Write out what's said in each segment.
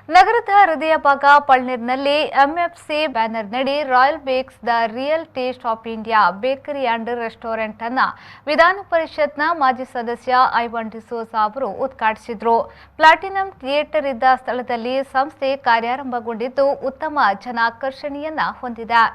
ನಗರದ ಹೃದಯ ಭಾಗ ಪಳ್ನೀರಿನಲ್ಲಿ ಎಂಎಫ್ಸಿ ಬ್ಯಾನರ್ನಡಿ royal bakes the real taste of India bakery and restaurant ಅನ್ನು ವಿಧಾನ ಪರಿಷತ್ನ ಮಾಜಿ ಸದಸ್ಯ ಐವಾನ್ ಡಿಸೋಜ ಅವರು ಉದ್ಘಾಟಿಸಿದರು. ಪ್ಲಾಟಿನಂ ಥಿಯೇಟರ್ ಇದ್ದ ಸ್ಥಳದಲ್ಲಿ ಸಂಸ್ಥೆ ಕಾರ್ಯಾರಂಭಗೊಂಡಿದ್ದು ಉತ್ತಮ ಜನಾಕರ್ಷಣೆಯನ್ನ ಹೊಂದಿದೆ.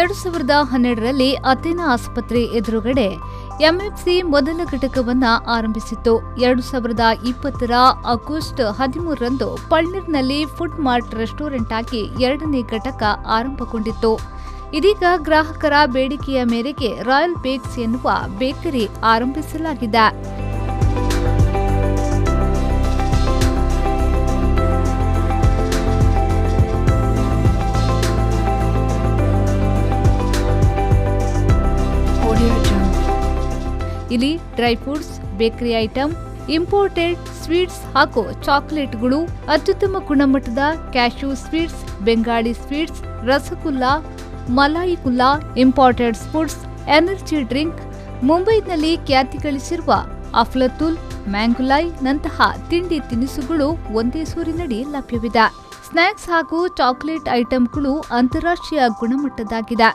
ಎರಡು 2012ರಲ್ಲಿ ಅಥೇನಾ ಆಸ್ಪತ್ರೆ ಎದುರುಗಡೆ ಎಂಎಫ್ಸಿ ಮೊದಲ ಘಟಕವನ್ನು ಆರಂಭಿಸಿತ್ತು. 2020ರ ಆಗಸ್ಟ್ 13ರಂದು ಪಳ್ನೀರಿನಲ್ಲಿ ಫುಡ್ ಮಾರ್ಟ್ ರೆಸ್ಟೋರೆಂಟ್ ಆಗಿ ಎರಡನೇ ಘಟಕ ಆರಂಭಗೊಂಡಿತ್ತು. ಇದೀಗ ಗ್ರಾಹಕರ ಬೇಡಿಕೆಯ ಮೇರೆಗೆ ರಾಯಲ್ ಬೇಕ್ಸ್ ಎನ್ನುವ ಬೇಕರಿ ಆರಂಭಿಸಲಾಗಿದೆ. ಇಲ್ಲಿ dry fruits, bakery item, imported sweets ಹಾಗೂ ಚಾಕೊಲೇಟ್ಗಳು, ಅತ್ಯುತ್ತಮ ಗುಣಮಟ್ಟದ cashew sweets, Bengali sweets, rasgulla, malai gulla, imported foods, energy drink, ಮುಂಬೈನಲ್ಲಿ ಖ್ಯಾತಿ ಗಳಿಸಿರುವ ಅಫ್ಲತೂಲ್, ಮ್ಯಾಂಗುಲಾಯ್ ನಂತಹ ತಿಂಡಿ ತಿನಿಸುಗಳು ಒಂದೇ ಸೂರಿನಡಿ ಲಭ್ಯವಿದೆ. ಸ್ನ್ಯಾಕ್ಸ್ ಹಾಗೂ ಚಾಕೊಲೇಟ್ ಐಟಂಗಳು ಅಂತಾರಾಷ್ಟ್ರೀಯ ಗುಣಮಟ್ಟದಾಗಿದೆ.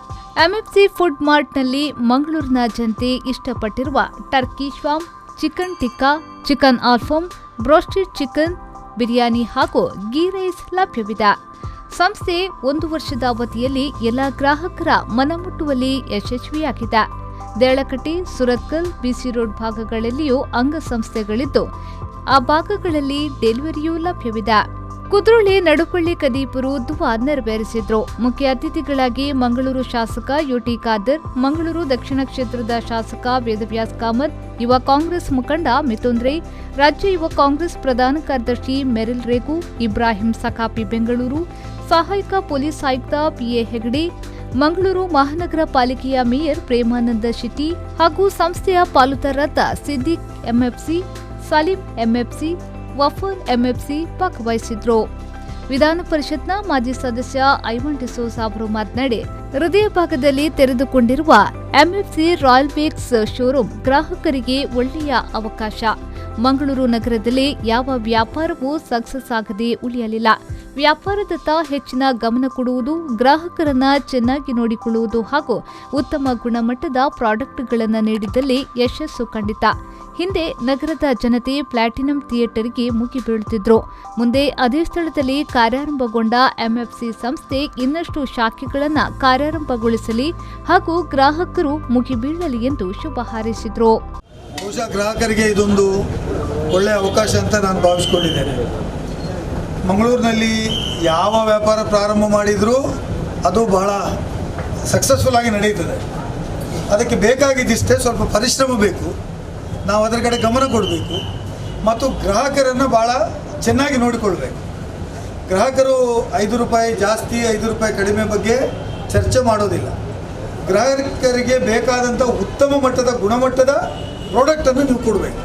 ಎಂಎಫ್ಸಿ ಫುಡ್ ಮಾರ್ಟ್ನಲ್ಲಿ ಮಂಗಳೂರಿನ ಜನತೆ ಇಷ್ಟಪಟ್ಟಿರುವ ಟರ್ಕಿ ಶ್ವಾಮ್, ಚಿಕನ್ ಟಿಕ್ಕಾ, ಚಿಕನ್ ಆಲ್ಫಮ್, ಬ್ರೋಸ್ಟೆಡ್ ಚಿಕನ್, ಬಿರಿಯಾನಿ ಹಾಗೂ ಗೀ ರೈಸ್ ಲಭ್ಯವಿದೆ. ಸಂಸ್ಥೆ 1 ವರ್ಷದ ಅವಧಿಯಲ್ಲಿ ಎಲ್ಲ ಗ್ರಾಹಕರ ಮನಮುಟ್ಟುವಲ್ಲಿ ಯಶಸ್ವಿಯಾಗಿದೆ. ದೇಳಕಟ್ಟಿ, ಸುರತ್ಕಲ್, ಬಿಸಿ ರೋಡ್ ಭಾಗಗಳಲ್ಲಿಯೂ ಅಂಗಸಂಸ್ಥೆಗಳಿದ್ದು ಆ ಭಾಗಗಳಲ್ಲಿ ಡೆಲಿವರಿಯೂ ಲಭ್ಯವಿದೆ. ಕುದ್ರೋಳಿ ನಡುಪಳ್ಳಿ ಕದೀಪುರು ದುವಾ ನೆರವೇರಿಸಿದ್ರು. ಮುಖ್ಯ ಅತಿಥಿಗಳಾಗಿ ಮಂಗಳೂರು ಶಾಸಕ ಯುಟಿ ಖಾದರ್, ಮಂಗಳೂರು ದಕ್ಷಿಣ ಕ್ಷೇತ್ರದ ಶಾಸಕ ವೇದವ್ಯಾಸ್ ಕಾಮತ್, ಯುವ ಕಾಂಗ್ರೆಸ್ ಮುಖಂಡ ಮಿಥುನ್ ರೈ, ರಾಜ್ಯ ಯುವ ಕಾಂಗ್ರೆಸ್ ಪ್ರಧಾನ ಕಾರ್ಯದರ್ಶಿ ಮೆರಿಲ್ ರೇಗು, ಇಬ್ರಾಹಿಂ ಸಖಾಪಿ ಬೆಂಗಳೂರು, ಸಹಾಯಕ ಪೊಲೀಸ್ ಆಯುಕ್ತ ಪಿಎ ಹೆಗಡೆ, ಮಂಗಳೂರು ಮಹಾನಗರ ಪಾಲಿಕೆಯ ಮೇಯರ್ ಪ್ರೇಮಾನಂದ ಶೆಟ್ಟಿ ಹಾಗೂ ಸಂಸ್ಥೆಯ ಪಾಲುದಾರರಾದ Siddiq MFC, Salim MFC, ವಫರ್ MFC ಭಾಗವಹಿಸಿದ್ರು. ವಿಧಾನ ಪರಿಷತ್ನ ಮಾಜಿ ಸದಸ್ಯ ಐವಾನ್ ಡಿಸೋಜ ಅವರು ಮಾತನಾಡಿ, ಹೃದಯ ಭಾಗದಲ್ಲಿ ತೆರೆದುಕೊಂಡಿರುವ ಎಂಎಫ್ಸಿ ರಾಯಲ್ ಬೇಕ್ಸ್ ಶೋರೂಮ್ ಗ್ರಾಹಕರಿಗೆ ಒಳ್ಳೆಯ ಅವಕಾಶ. ಮಂಗಳೂರು ನಗರದಲ್ಲಿ ಯಾವ ವ್ಯಾಪಾರವೂ ಸಕ್ಸಸ್ ಆಗದೆ ಉಳಿಯಲಿಲ್ಲ. ವ್ಯಾಪಾರದತ್ತ ಹೆಚ್ಚಿನ ಗಮನ ಕೊಡುವುದು, ಗ್ರಾಹಕರನ್ನ ಚೆನ್ನಾಗಿ ನೋಡಿಕೊಳ್ಳುವುದು ಹಾಗೂ ಉತ್ತಮ ಗುಣಮಟ್ಟದ ಪ್ರಾಡಕ್ಟ್ಗಳನ್ನು ನೀಡಿದಲ್ಲಿ ಯಶಸ್ಸು ಖಂಡಿತ. ಹಿಂದೆ ನಗರದ ಜನತೆ ಪ್ಲಾಟಿನಂ ಥಿಯೇಟರ್ಗೆ ಮುಗಿಬೀಳುತ್ತಿದ್ರು. ಮುಂದೆ ಅದೇ ಸ್ಥಳದಲ್ಲಿ ಕಾರ್ಯಾರಂಭಗೊಂಡ ಎಂಎಫ್ಸಿ ಸಂಸ್ಥೆ ಇನ್ನಷ್ಟು ಶಾಖೆಗಳನ್ನು ಕಾರ್ಯಾರಂಭಗೊಳಿಸಲಿ ಹಾಗೂ ಗ್ರಾಹಕರು ಮುಗಿಬೀಳಲಿ ಎಂದು ಶುಭ ಹಾರೈಸಿದ್ರು. ಬಹುಶಃ ಗ್ರಾಹಕರಿಗೆ ಇದೊಂದು ಒಳ್ಳೆಯ ಅವಕಾಶ ಅಂತ ನಾನು ಭಾವಿಸ್ಕೊಂಡಿದ್ದೇನೆ. ಮಂಗಳೂರಿನಲ್ಲಿ ಯಾವ ವ್ಯಾಪಾರ ಪ್ರಾರಂಭ ಮಾಡಿದರೂ ಅದು ಬಹಳ ಸಕ್ಸಸ್ಫುಲ್ ಆಗಿ ನಡೆಯುತ್ತದೆ. ಅದಕ್ಕೆ ಬೇಕಾಗಿದ್ದಿಷ್ಟೇ ಸ್ವಲ್ಪ ಪರಿಶ್ರಮ ಬೇಕು, ನಾವು ಅದರ ಕಡೆ ಗಮನ ಕೊಡಬೇಕು ಮತ್ತು ಗ್ರಾಹಕರನ್ನು ಭಾಳ ಚೆನ್ನಾಗಿ ನೋಡಿಕೊಳ್ಬೇಕು. ಗ್ರಾಹಕರು 5 ರೂಪಾಯಿ ಜಾಸ್ತಿ 5 ರೂಪಾಯಿ ಕಡಿಮೆ ಬಗ್ಗೆ ಚರ್ಚೆ ಮಾಡೋದಿಲ್ಲ. ಗ್ರಾಹಕರಿಗೆ ಬೇಕಾದಂಥ ಉತ್ತಮ ಮಟ್ಟದ ಗುಣಮಟ್ಟದ ಪ್ರಾಡಕ್ಟನ್ನು ನೀವು ಕೊಡಬೇಕು.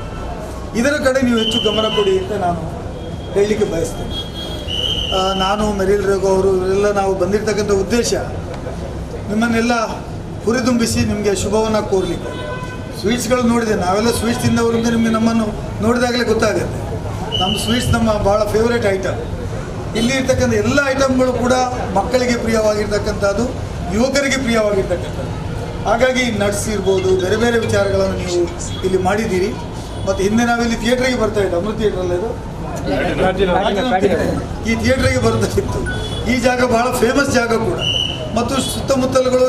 ಇದರ ಕಡೆ ನೀವು ಹೆಚ್ಚು ಗಮನ ಕೊಡಿ ಅಂತ ನಾನು ಹೇಳಲಿಕ್ಕೆ ಬಯಸ್ತೇನೆ. ನಾನು ಮೆರಿಲ್ ರೇಗು ಅವರು ಇವರೆಲ್ಲ ನಾವು ಬಂದಿರತಕ್ಕಂಥ ಉದ್ದೇಶ ನಿಮ್ಮನ್ನೆಲ್ಲ ಹುರಿದುಂಬಿಸಿ ನಿಮಗೆ ಶುಭವನ್ನು ಕೋರಲಿಕ್ಕೆ. ಸ್ವೀಟ್ಸ್ಗಳು ನೋಡಿದೆ, ನಾವೆಲ್ಲ ಸ್ವೀಟ್ಸ್ ತಿಂದವರಿಂದ ನಿಮಗೆ ನಮ್ಮನ್ನು ನೋಡಿದಾಗಲೇ ಗೊತ್ತಾಗುತ್ತೆ. ನಮ್ಮ ಸ್ವೀಟ್ಸ್ ನಮ್ಮ ಭಾಳ ಫೇವ್ರೇಟ್ ಐಟಮ್. ಇಲ್ಲಿ ಇರ್ತಕ್ಕಂಥ ಎಲ್ಲ ಐಟಮ್ಗಳು ಕೂಡ ಮಕ್ಕಳಿಗೆ ಪ್ರಿಯವಾಗಿರ್ತಕ್ಕಂಥದ್ದು, ಯುವಕರಿಗೆ ಪ್ರಿಯವಾಗಿರ್ತಕ್ಕಂಥದ್ದು. ಹಾಗಾಗಿ ನಟ್ಸ್ ಇರ್ಬೋದು, ಬೇರೆ ಬೇರೆ ವಿಚಾರಗಳನ್ನು ನೀವು ಇಲ್ಲಿ ಮಾಡಿದ್ದೀರಿ. ಮತ್ತು ಹಿಂದೆ ನಾವಿಲ್ಲಿ ಥಿಯೇಟ್ರಿಗೆ ಬರ್ತಾ ಇತ್ತು, ಅಮೃತ ಥಿಯೇಟ್ರಲ್ಲಿ ಇದು ಈ ಥಿಯೇಟ್ರಿಗೆ ಬರ್ತಾಯಿತ್ತು. ಈ ಜಾಗ ಭಾಳ ಫೇಮಸ್ ಜಾಗ ಕೂಡ. ಮತ್ತು ಸುತ್ತಮುತ್ತಲುಗಳು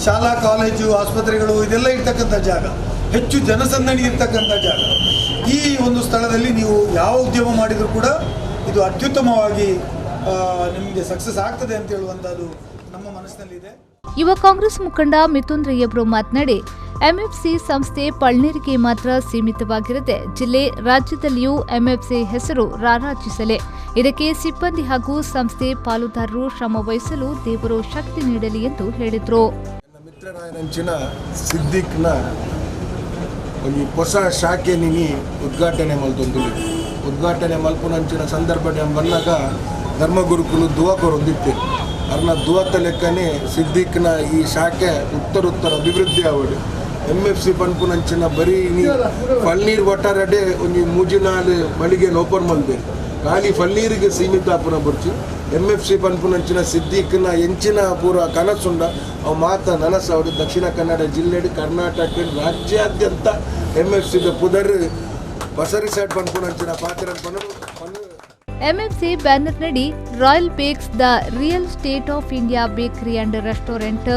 ಶಾಲಾ ಕಾಲೇಜು ಆಸ್ಪತ್ರೆಗಳು ಇದೆಲ್ಲ ಇರ್ತಕ್ಕಂಥ ಜಾಗ, ಹೆಚ್ಚು ಜನಸಂದಣಿ ಇರ್ತಕ್ಕಂಥ ಜಾಗ. ಈ ಒಂದು ಸ್ಥಳದಲ್ಲಿ ನೀವು ಯಾವ ಉದ್ಯಮ ಮಾಡಿದರೂ ಕೂಡ ಇದು ಅತ್ಯುತ್ತಮವಾಗಿ ನಿಮಗೆ ಸಕ್ಸಸ್ ಆಗ್ತದೆ ಅಂತ ಹೇಳುವಂಥದ್ದು ನಮ್ಮ ಮನಸ್ಸಿನಲ್ಲಿದೆ. ಯುವ ಕಾಂಗ್ರೆಸ್ ಮುಖಂಡ ಮಿಥುನ್ ರೈ ಅವರು ಮಾತನಾಡಿ, ಎಂಎಫ್ಸಿ ಸಂಸ್ಥೆ ಪಳ್ನೀರಿಗೆ ಮಾತ್ರ ಸೀಮಿತವಾಗಿರದೆ ಜಿಲ್ಲೆ ರಾಜ್ಯದಲ್ಲಿಯೂ ಎಂಎಫ್ಸಿ ಹೆಸರು ರಾರಾಜಿಸಲಿ. ಇದಕ್ಕೆ ಸಿಬ್ಬಂದಿ ಹಾಗೂ ಸಂಸ್ಥೆ ಪಾಲುದಾರರು ಶ್ರಮ ವಹಿಸಲು ದೇವರು ಶಕ್ತಿ ನೀಡಲಿ ಎಂದು ಹೇಳಿದರು. ಚಿತ್ರರಾಯನಂಚಿನ ಸಿದ್ದಿಕ್ನ ಒಂದು ಹೊಸ ಶಾಖೆ ನಿನಿ ಉದ್ಘಾಟನೆ ಮಲ್ಪುನಂಚಿನ ಸಂದರ್ಭ ಬಂದಾಗ ಧರ್ಮಗುರುಕುಲು ದುವಾಕರು ಹೊಂದಿತ್ತೆ ಅರ್ನ ದುವತ್ತ ಲೆಕ್ಕನೆ ಸಿದ್ದಿಕ್ನ ಈ ಶಾಖೆ ಉತ್ತರ ಅಭಿವೃದ್ಧಿ ಆವಡು MFC ಪನ್ಪುನಂಚಿನ ಬರೀ ಫಲ್ನೀರ್ ಒಟ್ಟಾರಡೆ ಒಂದು ಮೂಜಿನಾಲು ಮಳಿಗೆ ಓಪನ್ ಮಾಡಿದೆ ಖಾಲಿ ಫಲ್ನೀರಿಗೆ ಸೀಮಿತ ಆಪುನ ಬರ್ಚು MFC ಪನ್ಪುನಂಚಿನ ಸಿದ್ದಿಕ್ನ ಎಂಚಿನ ಪೂರ ಕನಸುಂಡ ಅವು ಮಾತ ನನಸವರು ದಕ್ಷಿಣ ಕನ್ನಡ ಜಿಲ್ಲೆ ಕರ್ನಾಟಕ ರಾಜ್ಯಾದ್ಯಂತ MFC ಪುದರ್ ಹೊಸ ರಿಸಾರ್ಟ್ ಪನ್ಪುನಂಚಿನ ಪಾತ್ರ MFC ಬ್ಯಾನರ್ನಡಿ royal bakes the real state of India bakery and restaurant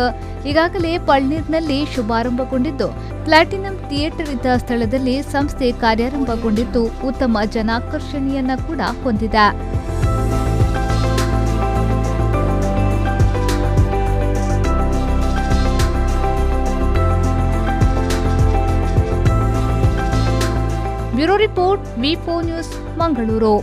ಈಗಾಗಲೇ ಪಳ್ನೀರ್ನಲ್ಲಿ ಶುಭಾರಂಭಗೊಂಡಿದ್ದು ಪ್ಲಾಟಿನಂ ಥಿಯೇಟರ್ ಇದ್ದ ಸ್ಥಳದಲ್ಲಿ ಸಂಸ್ಥೆ ಕಾರ್ಯಾರಂಭಗೊಂಡಿದ್ದು ಉತ್ತಮ ಜನಾಕರ್ಷಣೆಯನ್ನ ಕೂಡ ಹೊಂದಿದೆ. Bureau report V4 news Mangaluru.